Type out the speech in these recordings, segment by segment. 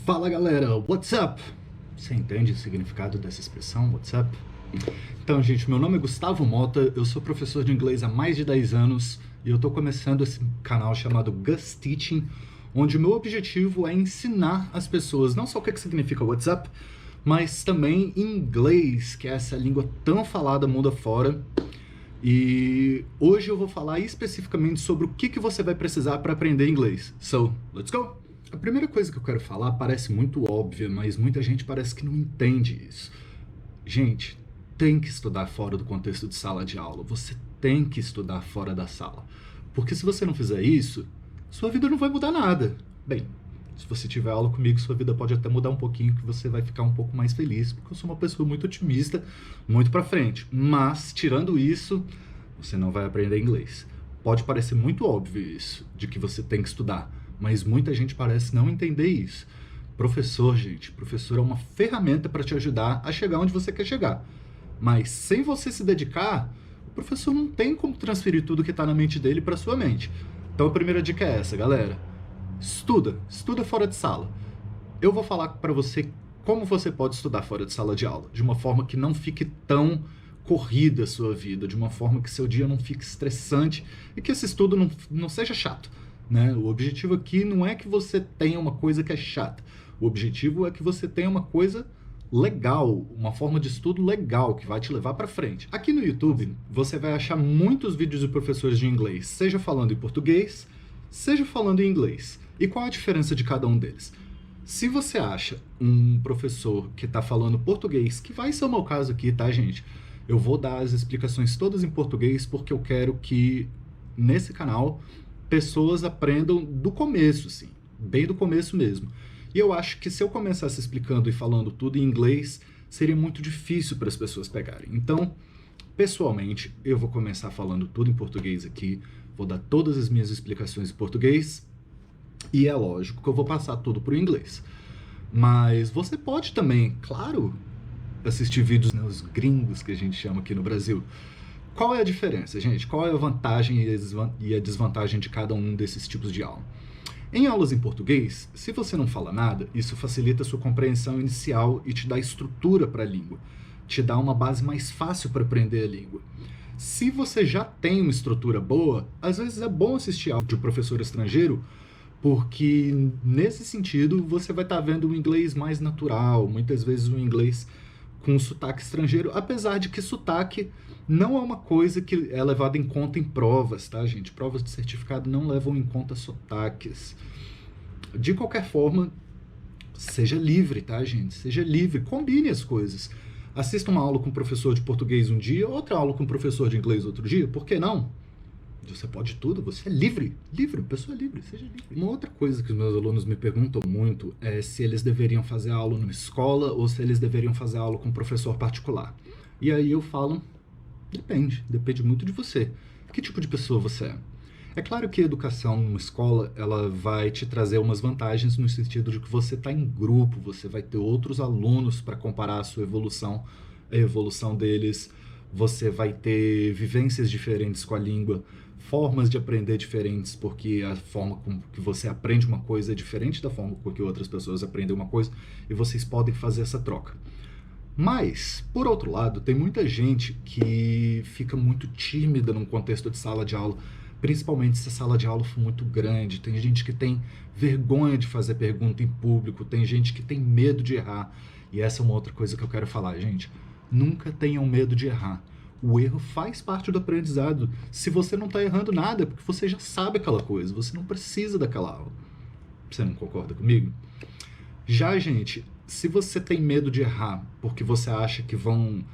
Fala galera, what's up? Você entende o significado dessa expressão, what's up? Então, gente, meu nome é Gustavo Mota, eu sou professor de inglês há mais de 10 anos e eu tô começando esse canal chamado Gus Teaching, onde o meu objetivo é ensinar as pessoas não só o que significa what's up, mas também inglês, que é essa língua tão falada mundo afora. E hoje eu vou falar especificamente sobre o que você vai precisar para aprender inglês. So, let's go! A primeira coisa que eu quero falar parece muito óbvia, mas muita gente parece que não entende isso. Gente, tem que estudar fora do contexto de sala de aula. Você tem que estudar fora da sala. Porque se você não fizer isso, sua vida não vai mudar nada. Bem, se você tiver aula comigo, sua vida pode até mudar um pouquinho, que você vai ficar um pouco mais feliz, porque eu sou uma pessoa muito otimista, muito pra frente. Mas, tirando isso, você não vai aprender inglês. Pode parecer muito óbvio isso, de que você tem que estudar, mas muita gente parece não entender isso. Professor, gente, professor é uma ferramenta para te ajudar a chegar onde você quer chegar. Mas sem você se dedicar, o professor não tem como transferir tudo que está na mente dele para sua mente. Então a primeira dica é essa, galera. Estuda fora de sala. Eu vou falar para você como você pode estudar fora de sala de aula, de uma forma que não fique tão corrida a sua vida, de uma forma que seu dia não fique estressante e que esse estudo não seja chato. Né? O objetivo aqui não é que você tenha uma coisa que é chata. O objetivo é que você tenha uma coisa legal, uma forma de estudo legal, que vai te levar para frente. Aqui no YouTube, você vai achar muitos vídeos de professores de inglês, seja falando em português, seja falando em inglês. E qual a diferença de cada um deles? Se você acha um professor que está falando português, que vai ser o meu caso aqui, tá, gente? Eu vou dar as explicações todas em português, porque eu quero que, nesse canal, pessoas aprendam do começo, assim, bem do começo mesmo. E eu acho que se eu começasse explicando e falando tudo em inglês, seria muito difícil para as pessoas pegarem. Então, pessoalmente, eu vou começar falando tudo em português aqui, vou dar todas as minhas explicações em português, e é lógico que eu vou passar tudo para o inglês. Mas você pode também, claro, assistir vídeos, né, os gringos que a gente chama aqui no Brasil. Qual é a diferença, gente? Qual é a vantagem e a desvantagem de cada um desses tipos de aula? Em aulas em português, se você não fala nada, isso facilita a sua compreensão inicial e te dá estrutura para a língua. Te dá uma base mais fácil para aprender a língua. Se você já tem uma estrutura boa, às vezes é bom assistir aula de um professor estrangeiro, porque nesse sentido você vai estar vendo um inglês mais natural, muitas vezes um inglês com sotaque estrangeiro, apesar de que sotaque não é uma coisa que é levada em conta em provas, tá, gente? Provas de certificado não levam em conta sotaques. De qualquer forma, seja livre, tá, gente? Seja livre, combine as coisas. Assista uma aula com um professor de português um dia, outra aula com um professor de inglês outro dia, por que não? Você pode tudo, você é livre, pessoa livre, seja livre. Uma outra coisa que os meus alunos me perguntam muito é se eles deveriam fazer aula numa escola ou se eles deveriam fazer aula com um professor particular. E aí eu falo, depende muito de você. Que tipo de pessoa você é? É claro que a educação numa escola, ela vai te trazer umas vantagens no sentido de que você está em grupo, você vai ter outros alunos para comparar a sua evolução, a evolução deles, você vai ter vivências diferentes com a língua, formas de aprender diferentes, porque a forma com que você aprende uma coisa é diferente da forma com que outras pessoas aprendem uma coisa, e vocês podem fazer essa troca. Mas, por outro lado, tem muita gente que fica muito tímida num contexto de sala de aula, principalmente se a sala de aula for muito grande. Tem gente que tem vergonha de fazer pergunta em público, tem gente que tem medo de errar. E essa é uma outra coisa que eu quero falar, gente. Nunca tenham medo de errar. O erro faz parte do aprendizado. Se você não está errando nada, é porque você já sabe aquela coisa, você não precisa daquela aula. Você não concorda comigo? Já, gente, se você tem medo de errar porque você acha que vão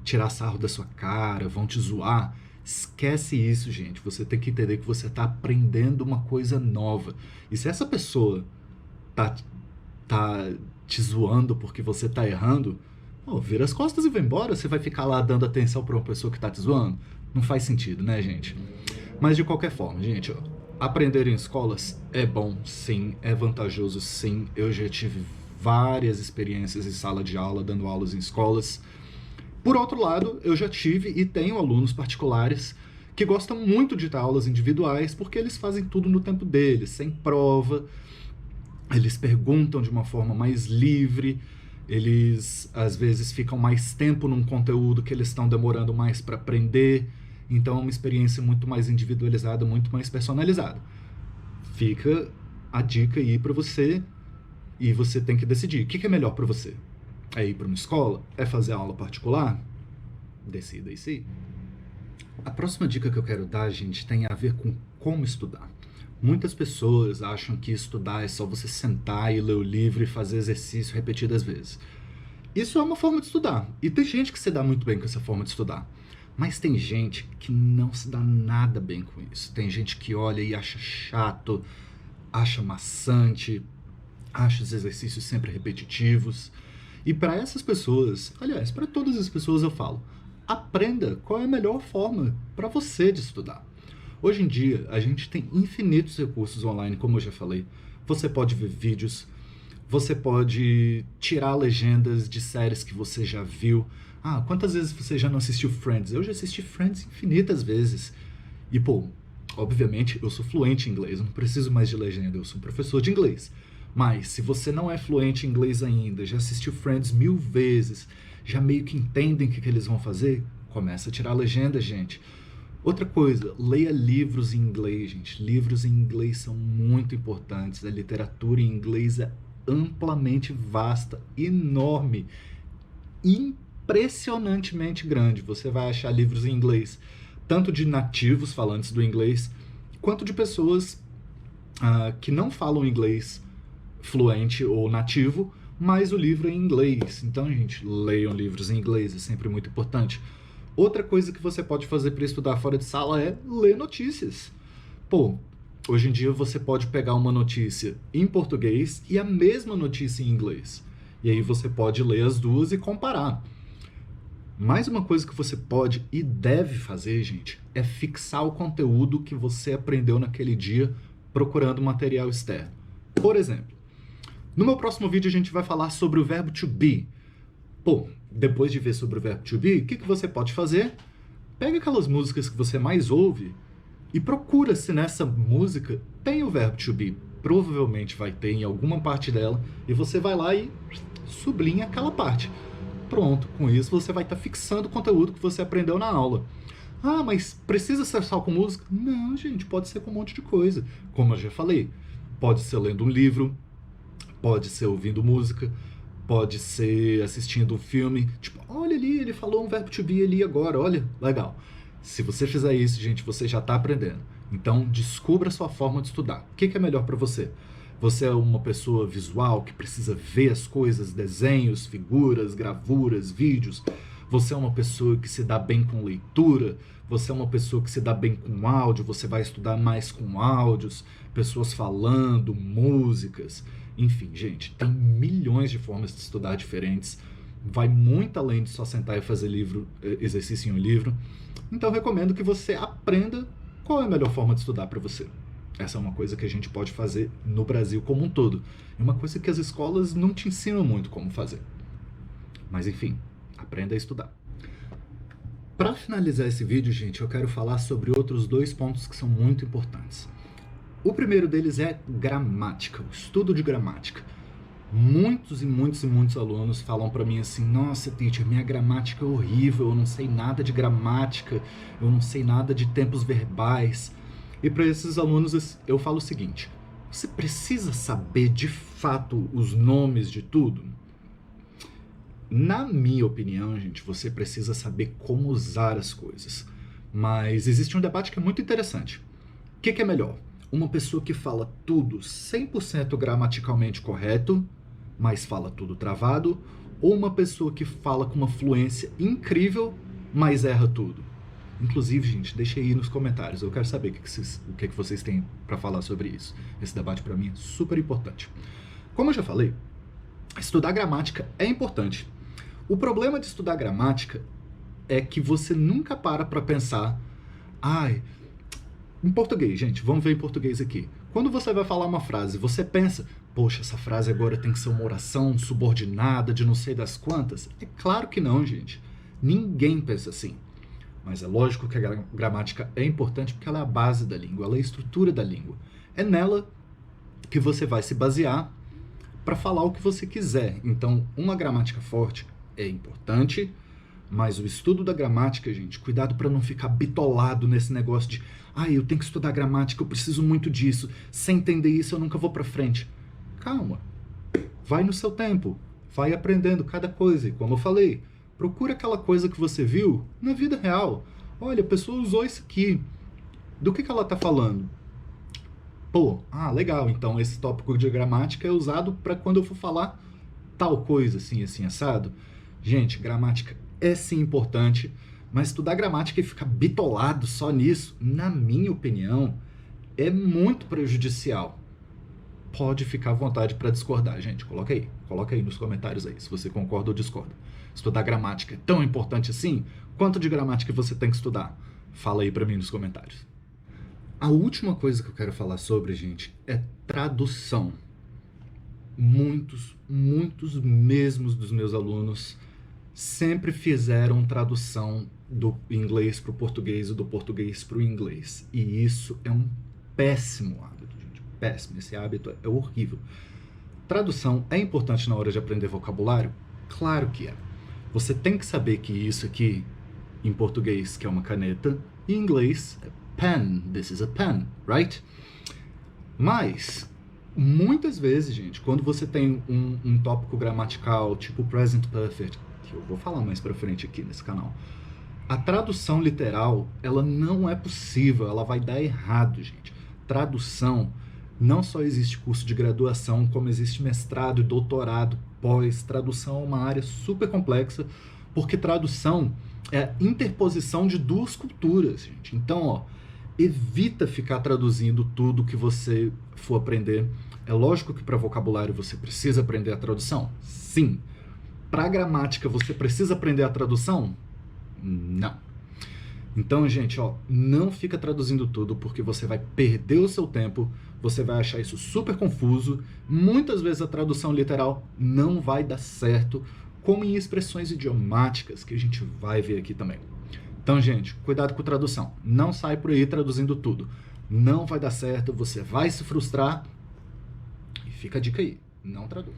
tirar sarro da sua cara, vão te zoar, esquece isso, gente. Você tem que entender que você está aprendendo uma coisa nova. E se essa pessoa tá te zoando porque você está errando, vira as costas e vai embora. Você vai ficar lá dando atenção para uma pessoa que tá te zoando? Não faz sentido, né, gente? Mas de qualquer forma, gente, aprender em escolas é bom, sim, é vantajoso, sim. Eu já tive várias experiências em sala de aula, dando aulas em escolas. Por outro lado, eu já tive e tenho alunos particulares que gostam muito de dar aulas individuais porque eles fazem tudo no tempo deles, sem prova. eles perguntam de uma forma mais livre, eles às vezes ficam mais tempo num conteúdo que eles estão demorando mais para aprender, então é uma experiência muito mais individualizada, muito mais personalizada. Fica a dica aí para você e você tem que decidir o que é melhor para você. É ir para uma escola? É fazer aula particular? Decida isso aí. A próxima dica que eu quero dar, gente, tem a ver com como estudar. Muitas pessoas acham que estudar é só você sentar e ler o livro e fazer exercício repetidas vezes. Isso é uma forma de estudar. E tem gente que se dá muito bem com essa forma de estudar. Mas tem gente que não se dá nada bem com isso. Tem gente que olha e acha chato, acha maçante, acha os exercícios sempre repetitivos. E para essas pessoas, aliás, para todas as pessoas eu falo, aprenda qual é a melhor forma para você de estudar. Hoje em dia, a gente tem infinitos recursos online, como eu já falei. Você pode ver vídeos, você pode tirar legendas de séries que você já viu. Ah, quantas vezes você já não assistiu Friends? Eu já assisti Friends infinitas vezes. E, pô, obviamente eu sou fluente em inglês, eu não preciso mais de legenda, eu sou um professor de inglês. Mas, se você não é fluente em inglês ainda, já assistiu Friends 1000 vezes, já meio que entendem o que eles vão fazer, começa a tirar legenda, gente. Outra coisa, leia livros em inglês, gente. Livros em inglês são muito importantes. A literatura em inglês é amplamente vasta, enorme, impressionantemente grande. Você vai achar livros em inglês, tanto de nativos falantes do inglês, quanto de pessoas que não falam inglês fluente ou nativo, mas o livro é em inglês. Então, gente, leiam livros em inglês, é sempre muito importante. Outra coisa que você pode fazer para estudar fora de sala é ler notícias. Pô, hoje em dia você pode pegar uma notícia em português e a mesma notícia em inglês. E aí você pode ler as duas e comparar. Mais uma coisa que você pode e deve fazer, gente, é fixar o conteúdo que você aprendeu naquele dia procurando material externo. Por exemplo, no meu próximo vídeo a gente vai falar sobre o verbo to be. Pô, depois de ver sobre o verbo to be, o que você pode fazer? Pega aquelas músicas que você mais ouve e procura se nessa música tem o verbo to be. Provavelmente vai ter em alguma parte dela e você vai lá e sublinha aquela parte. Pronto, com isso você vai estar fixando o conteúdo que você aprendeu na aula. Ah, mas precisa ser só com música? Não, gente, pode ser com um monte de coisa. Como eu já falei, pode ser lendo um livro, pode ser ouvindo música, pode ser assistindo um filme. Tipo, olha ali, ele falou um verbo to be ali agora, olha, legal. Se você fizer isso, gente, você já está aprendendo. Então, descubra a sua forma de estudar. O que é melhor para você? Você é uma pessoa visual que precisa ver as coisas, desenhos, figuras, gravuras, vídeos. Você é uma pessoa que se dá bem com leitura. Você é uma pessoa que se dá bem com áudio. Você vai estudar mais com áudios, pessoas falando, músicas. Enfim, gente, tem milhões de formas de estudar diferentes. Vai muito além de só sentar e fazer exercício em um livro. Então, recomendo que você aprenda qual é a melhor forma de estudar para você. Essa é uma coisa que a gente pode fazer no Brasil como um todo. É uma coisa que as escolas não te ensinam muito como fazer. Mas, enfim, aprenda a estudar. Para finalizar esse vídeo, gente, eu quero falar sobre outros 2 pontos que são muito importantes. O primeiro deles é gramática, o estudo de gramática. Muitos alunos falam para mim assim: nossa, teacher, minha gramática é horrível, eu não sei nada de gramática, eu não sei nada de tempos verbais. E para esses alunos eu falo o seguinte: você precisa saber de fato os nomes de tudo? Na minha opinião, gente, você precisa saber como usar as coisas. Mas existe um debate que é muito interessante. O que é melhor? Uma pessoa que fala tudo 100% gramaticalmente correto, mas fala tudo travado, ou uma pessoa que fala com uma fluência incrível, mas erra tudo? Inclusive, gente, deixa aí nos comentários. Eu quero saber o que vocês têm para falar sobre isso. Esse debate para mim é super importante. Como eu já falei, estudar gramática é importante. O problema de estudar gramática é que você nunca para pensar, em português, gente, vamos ver em português aqui. Quando você vai falar uma frase, você pensa, poxa, essa frase agora tem que ser uma oração subordinada de não sei das quantas? É claro que não, gente. Ninguém pensa assim. Mas é lógico que a gramática é importante porque ela é a base da língua, ela é a estrutura da língua. É nela que você vai se basear para falar o que você quiser. Então, uma gramática forte é importante, mas o estudo da gramática, gente, cuidado para não ficar bitolado nesse negócio de eu tenho que estudar gramática, eu preciso muito disso, sem entender isso eu nunca vou para frente. Calma, vai no seu tempo, vai aprendendo cada coisa, e como eu falei, procura aquela coisa que você viu na vida real. Olha, a pessoa usou isso aqui, do que ela está falando? Pô, legal, então esse tópico de gramática é usado para quando eu for falar tal coisa, assim, assim, assado. Gente, gramática é sim importante, mas estudar gramática e ficar bitolado só nisso, na minha opinião, é muito prejudicial. Pode ficar à vontade para discordar, gente. Coloca aí nos comentários aí, se você concorda ou discorda. Estudar gramática é tão importante assim? Quanto de gramática você tem que estudar? Fala aí para mim nos comentários. A última coisa que eu quero falar sobre, gente, é tradução. Muitos mesmos dos meus alunos sempre fizeram tradução do inglês para o português e do português para o inglês. E isso é um péssimo hábito, gente. Péssimo. Esse hábito é horrível. Tradução é importante na hora de aprender vocabulário? Claro que é. Você tem que saber que isso aqui, em português, que é uma caneta, e em inglês é pen. This is a pen, right? Mas, muitas vezes, gente, quando você tem um tópico gramatical, tipo present perfect, que eu vou falar mais pra frente aqui nesse canal, a tradução literal, ela não é possível, ela vai dar errado, gente. Tradução, não só existe curso de graduação, como existe mestrado e doutorado, pós. Tradução é uma área super complexa, porque tradução é a interposição de duas culturas, gente. Então, evita ficar traduzindo tudo que você for aprender. É lógico que para vocabulário você precisa aprender a tradução? Sim. Para gramática você precisa aprender a tradução? Não. Então, gente, não fica traduzindo tudo, porque você vai perder o seu tempo, você vai achar isso super confuso, muitas vezes a tradução literal não vai dar certo, como em expressões idiomáticas, que a gente vai ver aqui também. Então, gente, cuidado com tradução. Não sai por aí traduzindo tudo. Não vai dar certo, você vai se frustrar. E fica a dica aí, não traduz.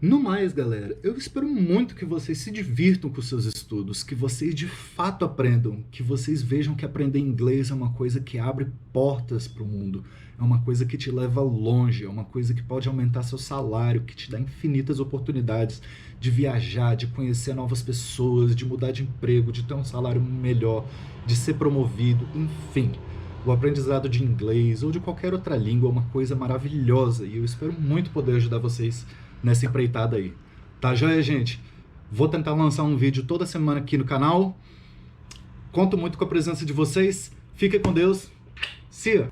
No mais, galera, eu espero muito que vocês se divirtam com seus estudos, que vocês de fato aprendam, que vocês vejam que aprender inglês é uma coisa que abre portas para o mundo, é uma coisa que te leva longe, é uma coisa que pode aumentar seu salário, que te dá infinitas oportunidades de viajar, de conhecer novas pessoas, de mudar de emprego, de ter um salário melhor, de ser promovido, enfim. O aprendizado de inglês ou de qualquer outra língua é uma coisa maravilhosa e eu espero muito poder ajudar vocês nessa empreitada aí. Tá joia, gente? Vou tentar lançar um vídeo toda semana aqui no canal. Conto muito com a presença de vocês. Fiquem com Deus. See ya!